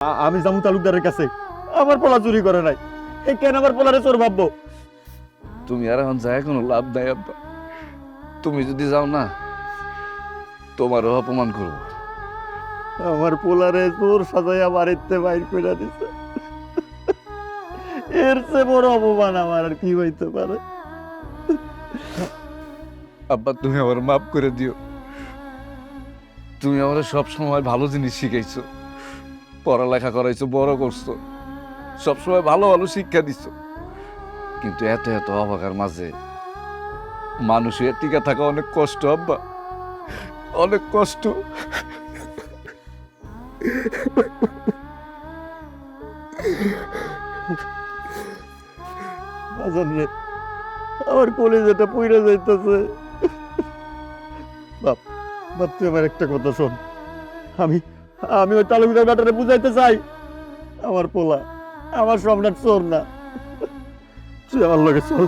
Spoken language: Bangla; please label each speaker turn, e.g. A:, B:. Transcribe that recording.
A: আমি যাবো তালুকদারের কাছে, আমার পোলা চুরি করে নাই, এ কেন আমার পোলারে চোর ভাববো?
B: তুমি আর এখন যায় কোনো লাভ নাই আব্বা। তুমি যদি যাও না, তোমারও অপমান করবো।
A: আমার পোলারে চোর সাজাইয়া বাড়িতে বাইর করে দিছে, এর চেয়ে বড় অপমান আমার আর কি হইতে পারে?
B: আব্বা তুমি আমার মাফ করে দিও। তুমি আমার সব সময় ভালো জিনিস শিখাইছো, পড়ালেখা করাইছো, বড় করছো, সবসময় ভালো ভালো শিক্ষা দিছো। কিন্তু এত এত অবাকার মাঝে মানুষের টিকে থাকা অনেক কষ্ট আব্বা, অনেক কষ্ট।
A: বাজান রে, আমার কলিজাটা পুইরা যাইতেছে। বাপ, বাপ তুই আমার একটা কথা শোন, আমি আমি ওই তালুকদার ব্যাটারে বুঝাইতে চাই, আমার পোলা আমার সম্রাট চোর না। তুই আমার লগে চল।